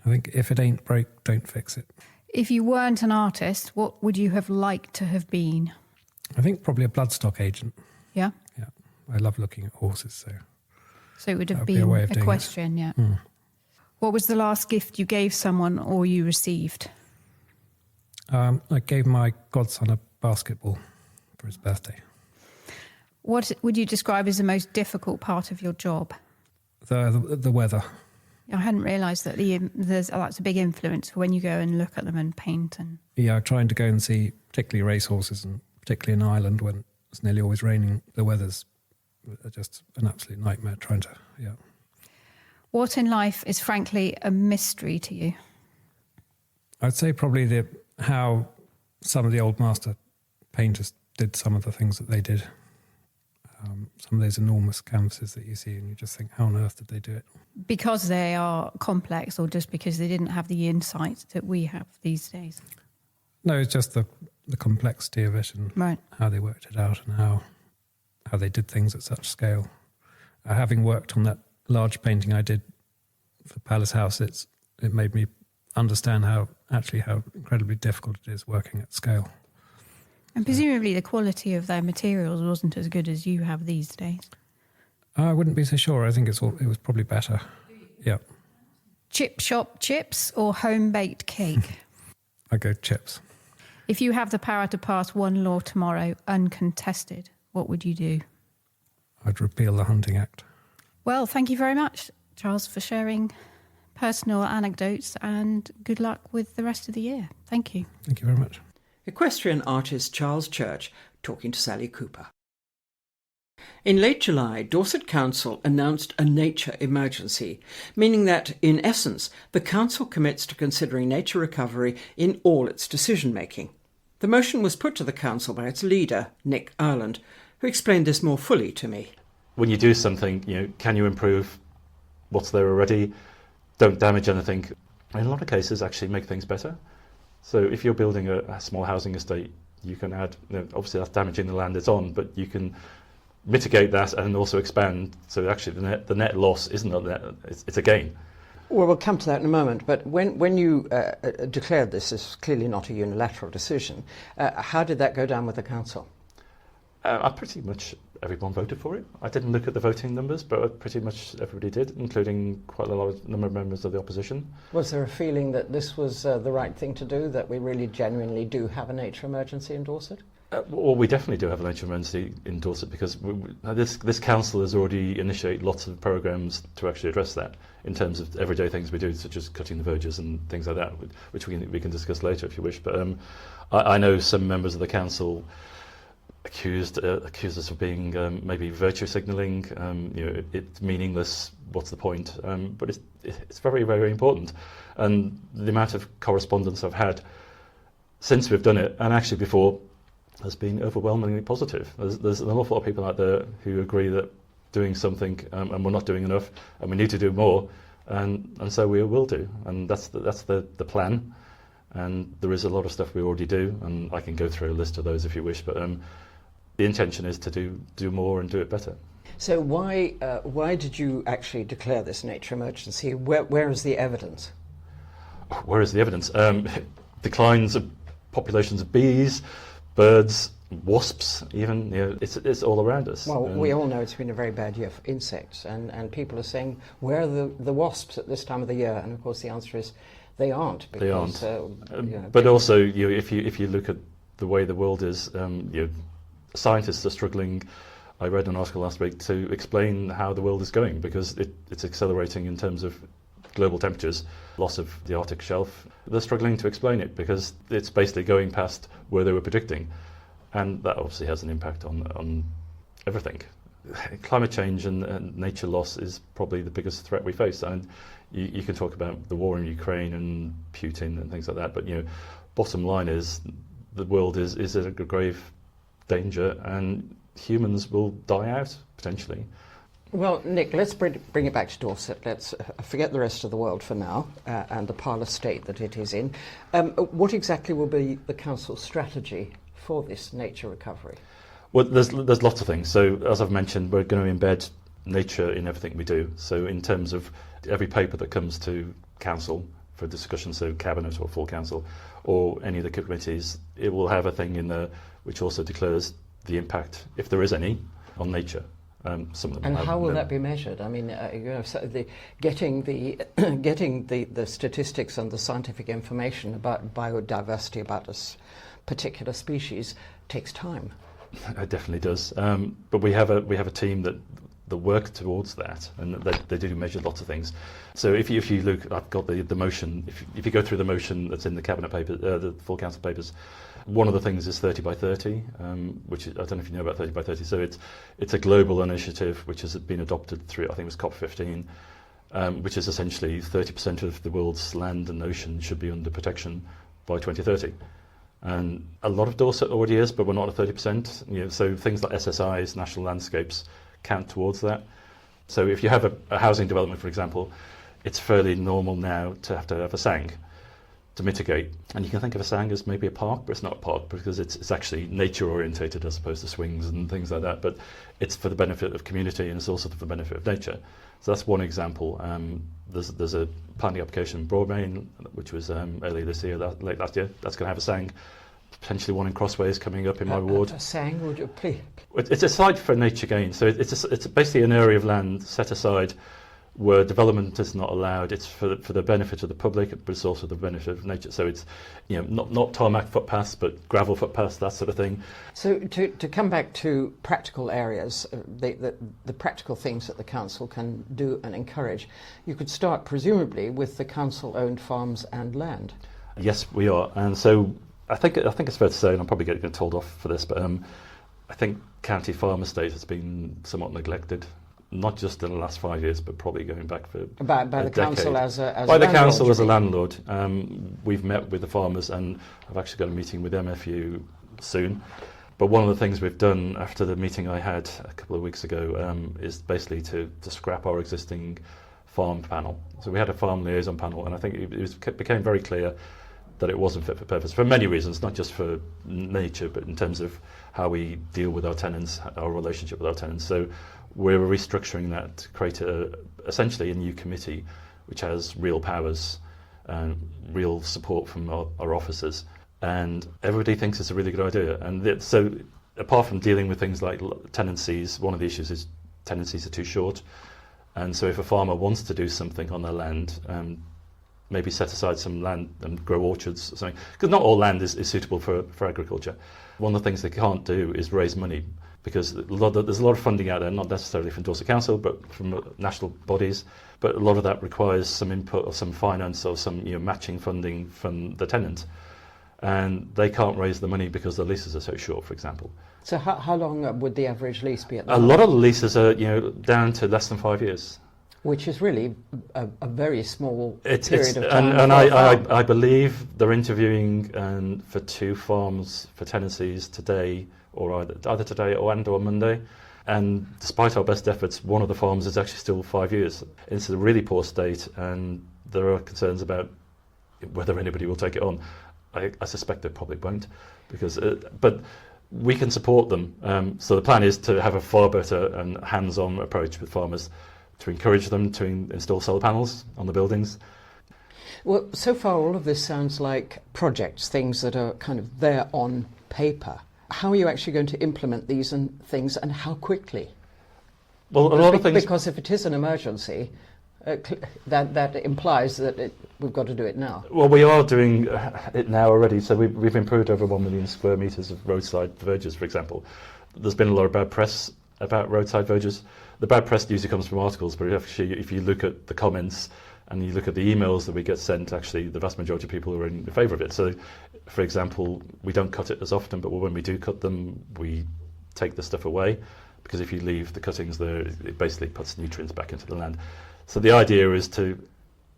I think if it ain't broke, don't fix it. If you weren't an artist, what would you have liked to have been? I think probably a bloodstock agent. Yeah? Yeah. I love looking at horses, so it would have be a been way of doing equestrian, yeah. What was the last gift you gave someone or you received? I gave my godson a basketball for his birthday. What would you describe as the most difficult part of your job? The weather. I hadn't realised that that's a big influence when you go and look at them and paint. And Yeah, trying to go and see particularly racehorses, and particularly in Ireland when it's nearly always raining, the weather's just an absolute nightmare trying to, What in life is frankly a mystery to you? I'd say probably how some of the old master painters did some of the things that they did. Some of those enormous canvases that you see and you just think, how on earth did they do it? Because they are complex, or just because they didn't have the insight that we have these days? No, it's just the complexity of it and Right. how they worked it out and how they did things at such scale. Having worked on that large painting I did for Palace House, it made me understand how incredibly difficult it is working at scale. And presumably the quality of their materials wasn't as good as you have these days. I wouldn't be so sure. I think it was probably better. Yeah. Chip shop chips or home-baked cake? I go chips. If you have the power to pass one law tomorrow uncontested, what would you do? I'd repeal the Hunting Act. Well, thank you very much, Charles, for sharing personal anecdotes, and good luck with the rest of the year. Thank you. Thank you very much. Equestrian artist Charles Church talking to Sally Cooper. In late July, Dorset Council announced a nature emergency, meaning that, in essence, the council commits to considering nature recovery in all its decision-making. The motion was put to the council by its leader, Nick Ireland, who explained this more fully to me. When you do something, can you improve what's there already? Don't damage anything. In a lot of cases, actually make things better. So if you're building a small housing estate, you can add, obviously that's damaging the land it's on, but you can mitigate that and also expand. So actually the net loss isn't a net, it's a gain. Well, we'll come to that in a moment, but when you declared this is clearly not a unilateral decision, how did that go down with the council? Pretty much everyone voted for it. I didn't look at the voting numbers, but pretty much everybody did, including quite a large number of members of the opposition. Was there a feeling that this was the right thing to do, that we really genuinely do have a nature emergency in Dorset? Well, we definitely do have a nature emergency in Dorset because this council has already initiated lots of programmes to actually address that in terms of everyday things we do, such as cutting the verges and things like that, which we can discuss later if you wish. But I know some members of the council accused us of being maybe virtue signalling. It's meaningless. What's the point? But it's very, very important. And the amount of correspondence I've had since we've done it, and actually before, has been overwhelmingly positive. There's an awful lot of people out there who agree that doing something and we're not doing enough, and we need to do more, and so we will do. And that's the plan. And there is a lot of stuff we already do, and I can go through a list of those if you wish. But the intention is to do more and do it better. So why did you actually declare this nature emergency? Where is the evidence? Where is the evidence? Declines of populations of bees, birds, wasps, even. It's all around us. Well, we all know it's been a very bad year for insects, and people are saying, where are the wasps at this time of the year? And of course the answer is they aren't. Because, they aren't. But also, if you look at the way the world is, scientists are struggling. I read an article last week to explain how the world is going, because it's accelerating in terms of global temperatures, loss of the Arctic shelf. They're struggling to explain it because it's basically going past where they were predicting, and that obviously has an impact on everything. Climate change and nature loss is probably the biggest threat we face, and you can talk about the war in Ukraine and Putin and things like that, but bottom line is the world is at a grave danger, and humans will die out potentially. Well, Nick, let's bring it back to Dorset. Let's forget the rest of the world for now and the parlour state that it is in. What exactly will be the council's strategy for this nature recovery? Well, there's lots of things. So, as I've mentioned, we're going to embed nature in everything we do. So, in terms of every paper that comes to council for discussion, so cabinet or full council, or any of the committees, it will have a thing in there which also declares the impact, if there is any, on nature. Some of them And have how will no- that be measured? I mean, getting the statistics and the scientific information about biodiversity, about a particular species, takes time. It definitely does. But we have a team that work towards that, and they do measure lots of things. So if you look, I've got the motion. If you go through the motion that's in the cabinet paper, the full council papers, one of the things is 30 by 30, which I don't know if you know about 30 by 30. So it's a global initiative which has been adopted through, I think it was COP15, which is essentially 30% of the world's land and ocean should be under protection by 2030. And a lot of Dorset already is, but we're not at 30%. So things like SSIs, national landscapes, count towards that. So if you have a housing development, for example, it's fairly normal now to have a sang to mitigate. And you can think of a sang as maybe a park, but it's not a park because it's actually nature orientated as opposed to swings and things like that. But it's for the benefit of community, and it's also for the benefit of nature. So that's one example. There's a planning application in Broadmain, which was earlier this year, late last year. That's going to have a sang. Potentially one in Crossways coming up in my ward. A sang, would you please? It's a site for nature gain. So it's basically an area of land set aside where development is not allowed. It's for the benefit of the public, but it's also the benefit of nature. So it's not tarmac footpaths, but gravel footpaths, that sort of thing. So to come back to practical areas, the practical things that the council can do and encourage, you could start presumably with the council-owned farms and land. Yes, we are, and so I think it's fair to say, and I'm probably getting told off for this, but I think county farm estate has been somewhat neglected, not just in the last 5 years, but probably going back for by the council as a by the landlord, council as a you mean? landlord. We've met with the farmers, and I've actually got a meeting with MFU soon. But one of the things we've done after the meeting I had a couple of weeks ago is basically to scrap our existing farm panel. So we had a farm liaison panel, and I think it became very clear that it wasn't fit for purpose for many reasons, not just for nature, but in terms of how we deal with our tenants, our relationship with our tenants. So we're restructuring that to create essentially a new committee which has real powers and real support from our officers. And everybody thinks it's a really good idea. And so apart from dealing with things like tenancies, one of the issues is tenancies are too short. And so if a farmer wants to do something on their land, maybe set aside some land and grow orchards or something, because not all land is suitable for agriculture. One of the things they can't do is raise money, because there's a lot of funding out there, not necessarily from Dorset Council, but from national bodies. But a lot of that requires some input or some finance or some matching funding from the tenant. And they can't raise the money because the leases are so short, for example. So how long would the average lease be at the A lot of the leases are down to less than 5 years. Which is really a very small It's period of time. and for a farm. I believe they're interviewing for 2 farms for tenancies today, or either today or Monday. And despite our best efforts, one of the farms is actually still 5 years. It's in a really poor state, and there are concerns about whether anybody will take it on. I suspect they probably won't, because but we can support them. So the plan is to have a far better and hands-on approach with farmers, to encourage them to install solar panels on the buildings. Well, so far all of this sounds like projects, things that are kind of there on paper. How are you actually going to implement these and things, and how quickly? Well, a lot of things... Because if it is an emergency, that implies that we've got to do it now. Well, we are doing it now already. So we've improved over 1 million square metres of roadside verges, for example. There's been a lot of bad press about roadside verges. The bad press usually comes from articles, but actually, if you look at the comments and you look at the emails that we get sent, actually the vast majority of people are in favour of it. So, for example, we don't cut it as often, but when we do cut them, we take the stuff away, because if you leave the cuttings there, it basically puts nutrients back into the land. So the idea is to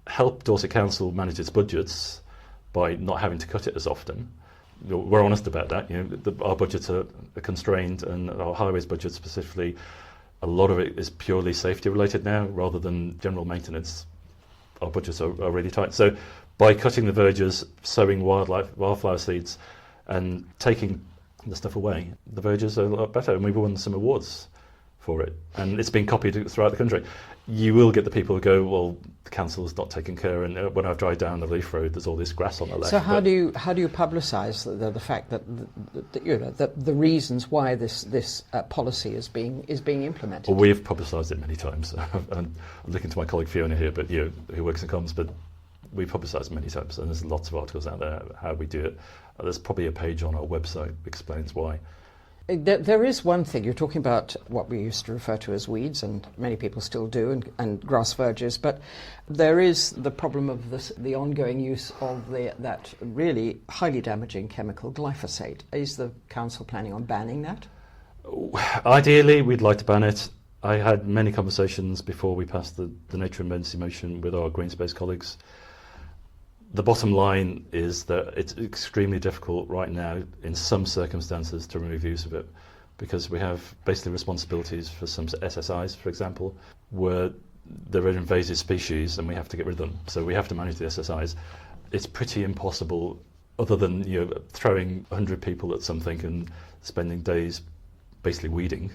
help Dorset Council manage its budgets by not having to cut it as often. We're honest about that. Our budgets are constrained, and our highways budget specifically, a lot of it is purely safety related now, rather than general maintenance. Our budgets are really tight. So by cutting the verges, sowing wildflower seeds, and taking the stuff away, the verges are a lot better. And we've won some awards for it, and it's been copied throughout the country. You will get the people who go, well, the council's not taking care, and when I drive down the Leaf Road, there's all this grass on the left. So how do you publicise the fact that the reasons why this policy is being implemented? Well, we've publicised it many times. I'm looking to my colleague Fiona here, but who works in comms, but we've publicised it many times, and there's lots of articles out there how we do it. There's probably a page on our website that explains why. There is one thing, you're talking about what we used to refer to as weeds, and many people still do, and grass verges, but there is the problem of the ongoing use of that really highly damaging chemical glyphosate. Is the council planning on banning that? Ideally, we'd like to ban it. I had many conversations before we passed the nature emergency motion with our green space colleagues. The bottom line is that it's extremely difficult right now in some circumstances to remove use of it, because we have basically responsibilities for some SSIs, for example, where they're an invasive species and we have to get rid of them. So we have to manage the SSIs. It's pretty impossible, other than throwing 100 people at something and spending days basically weeding,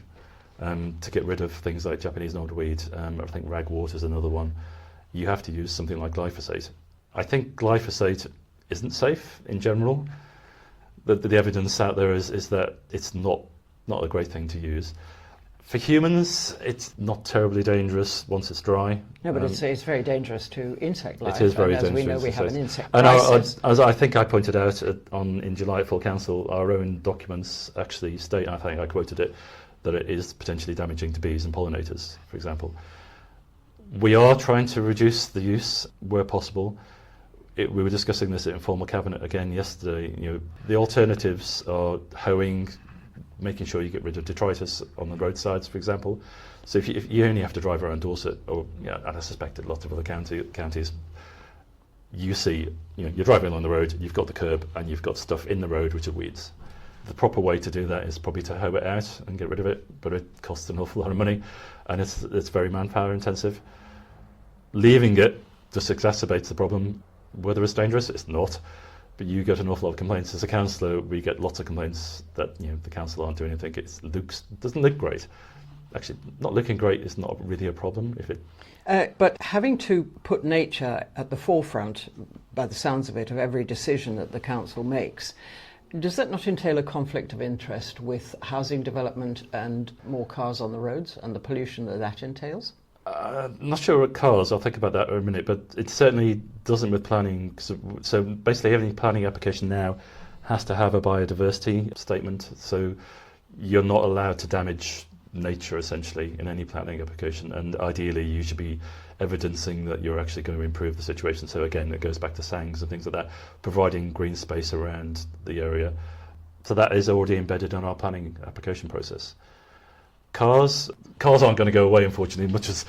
to get rid of things like Japanese knotweed. I think ragwort is another one. You have to use something like glyphosate. I think glyphosate isn't safe in general. The evidence out there is that it's not a great thing to use. For humans, it's not terribly dangerous once it's dry. No, but it's very dangerous to insect life. It is very dangerous. As we know, we have an insect and crisis. as I think I pointed out in July at full council, our own documents actually state, I think I quoted it, that it is potentially damaging to bees and pollinators, for example. We are trying to reduce the use where possible. We were discussing this at informal cabinet again yesterday. The alternatives are hoeing, making sure you get rid of detritus on the roadsides, for example. So if you only have to drive around Dorset, and I suspect a lot of other counties, you see, you're driving along the road, you've got the curb, and you've got stuff in the road which are weeds. The proper way to do that is probably to hoe it out and get rid of it, but it costs an awful lot of money, and it's very manpower intensive. Leaving it just exacerbates the problem. Whether it's dangerous, it's not. But you get an awful lot of complaints. As a councillor, we get lots of complaints that the council aren't doing anything. It doesn't look great. Actually, not looking great is not really a problem. But having to put nature at the forefront, by the sounds of it, of every decision that the council makes, does that not entail a conflict of interest with housing development and more cars on the roads and the pollution that entails? Not sure what cars, I'll think about that in a minute, but it certainly doesn't with planning. So basically every planning application now has to have a biodiversity statement, so you're not allowed to damage nature essentially in any planning application, and ideally you should be evidencing that you're actually going to improve the situation. So again, it goes back to SANGs and things like that, providing green space around the area. So that is already embedded in our planning application process. Cars aren't going to go away, unfortunately, much as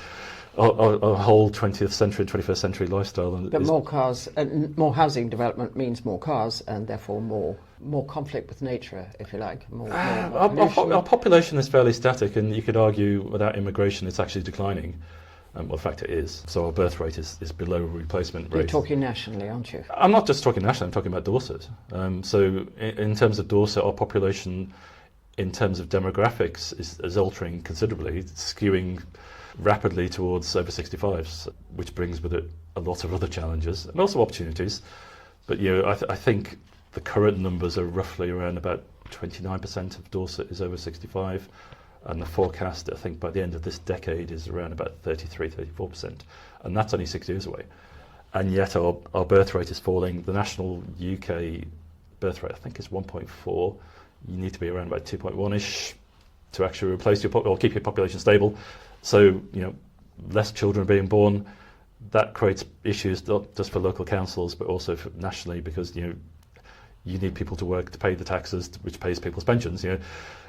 our whole 20th century and 21st century lifestyle. But more cars and more housing development means more cars, and therefore more conflict with nature, if you like. Our population is fairly static, and you could argue without immigration it's actually declining. Well, in fact it is. So our birth rate is below replacement rate. You're talking nationally, aren't you? I'm not just talking nationally, I'm talking about Dorset. So in terms of Dorset, our population in terms of demographics is altering considerably. It's skewing rapidly towards over 65s, which brings with it a lot of other challenges and also opportunities. But I think the current numbers are roughly around about 29% of Dorset is over 65, and the forecast, I think, by the end of this decade is around about 33-34%, and that's only 6 years away. And yet our birth rate is falling. The national UK birth rate, I think, is 1.4. You need to be around about 2.1-ish to actually replace or keep your population stable. So, less children are being born. That creates issues not just for local councils, but also nationally, because, you need people to work to pay the taxes, which pays people's pensions.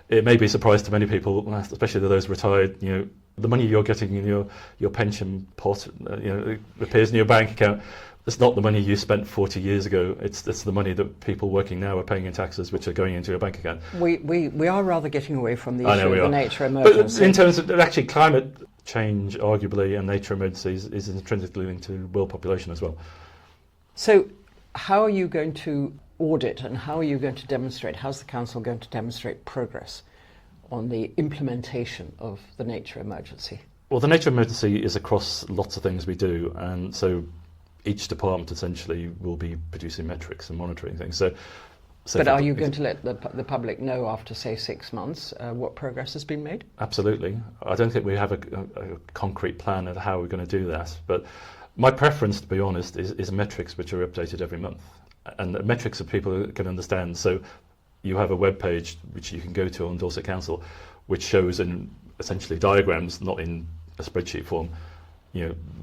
It may be a surprise to many people, especially to those retired, the money you're getting in your pension pot, it appears in your bank account. It's not the money you spent 40 years ago. It's the money that people working now are paying in taxes, which are going into your bank account. We are rather getting away from the issue of the nature emergency. But in terms of actually climate change, arguably, and nature emergencies is intrinsically linked to world population as well. So how are you going to audit, and how are you going to demonstrate, how's the council going to demonstrate progress on the implementation of the nature emergency? Well, the nature emergency is across lots of things we do, and so each department essentially will be producing metrics and monitoring things. But are you going to let the public know after, say, 6 months what progress has been made? Absolutely. I don't think we have a concrete plan of how we're going to do that. But my preference, to be honest, is metrics which are updated every month. And metrics that people can understand. So you have a web page which you can go to on Dorset Council, which shows in essentially diagrams, not in a spreadsheet form.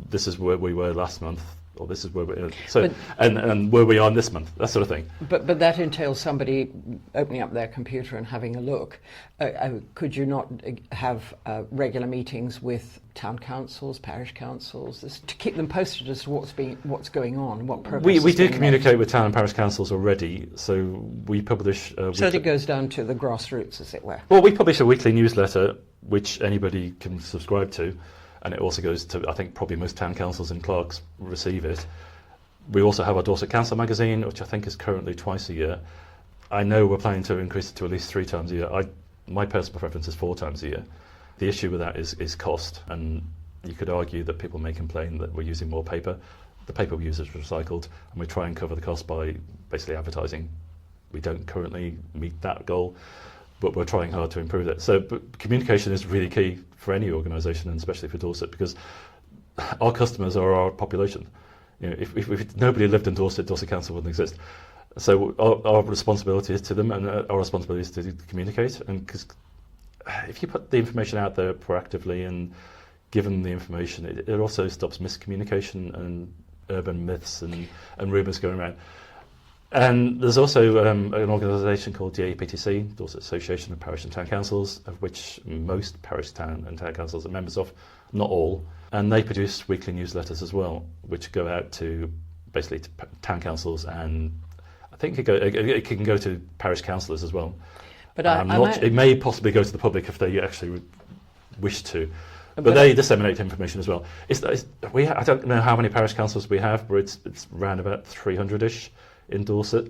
This is where we were last month, or this is where we and where we are this month, that sort of thing. But that entails somebody opening up their computer and having a look. Could you not have regular meetings with town councils, parish councils, to keep them posted as to what's going on, what progress? We do communicate with town and parish councils already, so we publish. So it goes down to the grassroots, as it were. Well, we publish a weekly newsletter which anybody can subscribe to. And it also goes to, I think, probably most town councils and clerks receive it. We also have our Dorset Council magazine, which I think is currently twice a year. I know we're planning to increase it to at least 3 times a year. My personal preference is 4 times a year. The issue with that is cost, and you could argue that people may complain that we're using more paper. The paper we use is recycled, and we try and cover the cost by basically advertising. We don't currently meet that goal, but we're trying hard to improve it. But communication is really key for any organisation, and especially for Dorset, because our customers are our population. If nobody lived in Dorset, Dorset Council wouldn't exist. So our responsibility is to them, and our responsibility is to communicate. And because if you put the information out there proactively and give them the information, it also stops miscommunication and urban myths and rumours going around. And there's also an organisation called DAPTC, Dorset Association of Parish and Town Councils, of which most parish, town and town councils are members of, not all. And they produce weekly newsletters as well, which go out to basically to town councils, and I think it can go to parish councillors as well. But it may possibly go to the public if they actually wish to. But they disseminate information as well. I don't know how many parish councils we have, but it's around about 300-ish. In Dorset.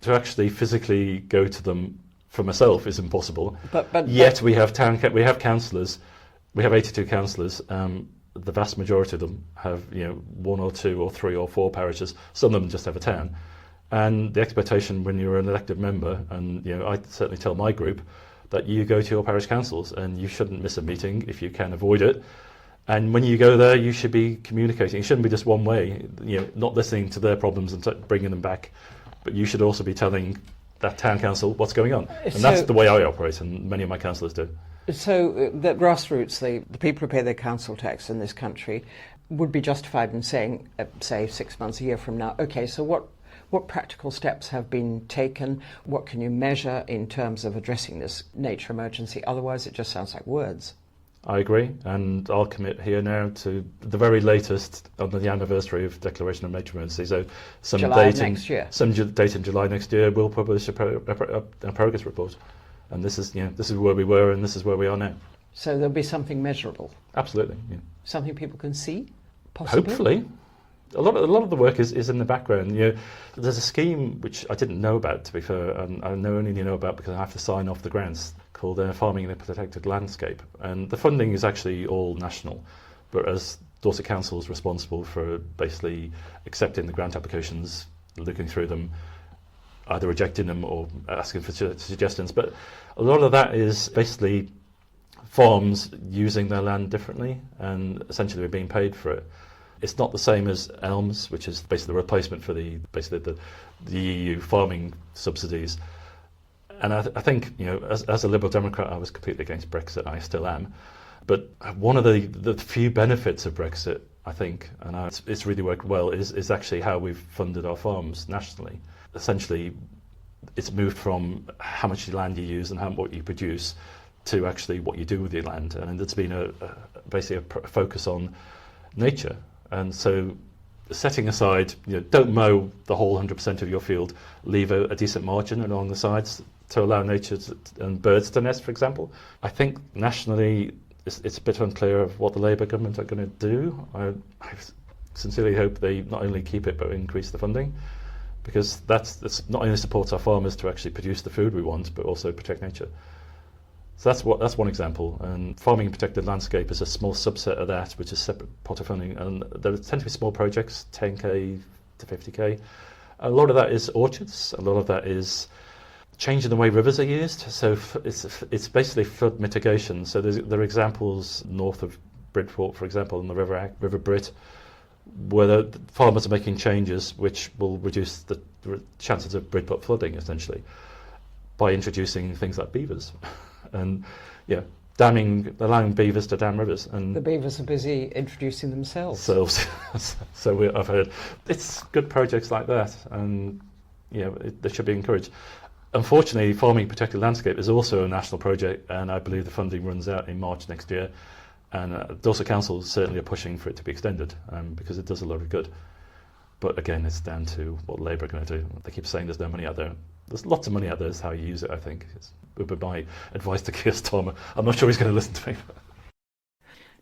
To actually physically go to them for myself is impossible. But yet we have councillors. We have 82 councillors. The vast majority of them have 1 or 2 or 3 or 4 parishes. Some of them just have a town. And the expectation when you're an elected member, and I certainly tell my group that you go to your parish councils and you shouldn't miss a meeting if you can avoid it. And when you go there, you should be communicating. It shouldn't be just one way, not listening to their problems and bringing them back, but you should also be telling that town council what's going on. And that's the way I operate, and many of my councillors do. So the grassroots, the people who pay their council tax in this country, would be justified in saying, say, 6 months, a year from now, okay, so what practical steps have been taken? What can you measure in terms of addressing this nature emergency? Otherwise, it just sounds like words. I agree, and I'll commit here now to the very latest on the anniversary of Declaration of Nature Emergency. So some date in July next year, we'll publish a progress report, and this is where we were, and this is where we are now. So there'll be something measurable. Absolutely, yeah. Something people can see, possibly. Hopefully, a lot of the work is in the background. There's a scheme which I didn't know about, to be fair, and I only know about because I have to sign off the grants, called Farming in a Protected Landscape. And the funding is actually all national, but as Dorset Council is responsible for basically accepting the grant applications, looking through them, either rejecting them or asking for suggestions. But a lot of that is basically farms using their land differently, and essentially we're being paid for it. It's not the same as ELMS, which is basically the replacement for the EU farming subsidies. And I think, as a Liberal Democrat, I was completely against Brexit, and I still am. But one of the few benefits of Brexit, I think, and it's really worked well, is actually how we've funded our farms nationally. Essentially, it's moved from how much land you use and what you produce to actually what you do with your land. And it's been basically a focus on nature. And so setting aside, don't mow the whole 100% of your field, leave a decent margin along the sides to allow nature and birds to nest, for example. I think nationally it's a bit unclear of what the Labour government are going to do. I sincerely hope they not only keep it but increase the funding, because that's not only supports our farmers to actually produce the food we want, but also protect nature. So that's one example, and farming protected landscape is a small subset of that, which is separate pot of funding, and there tend to be small projects, 10k to 50k. A lot of that is orchards, a lot of that is changing the way rivers are used, so it's basically flood mitigation. So there are examples north of Bridport, for example, in the River Brit, where the farmers are making changes which will reduce the chances of Bridport flooding, essentially, by introducing things like beavers. And allowing beavers to dam rivers, and the beavers are busy introducing themselves. So I've heard it's good projects like that, and they should be encouraged. Unfortunately, farming protected landscape is also a national project, and I believe the funding runs out in March next year. And Dorset Council certainly are pushing for it to be extended, because it does a lot of good. But again, it's down to what Labour are going to do. They keep saying there's no money out there. There's lots of money out there. It's how you use it, I think. It would be my advice to Keir Starmer. I'm not sure he's going to listen to me.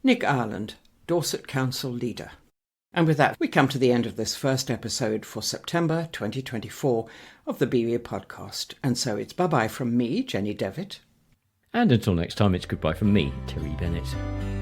Nick Ireland, Dorset Council leader. And with that, we come to the end of this first episode for September 2024 of the BV podcast. And so it's bye-bye from me, Jenny Devitt. And until next time, it's goodbye from me, Terry Bennett.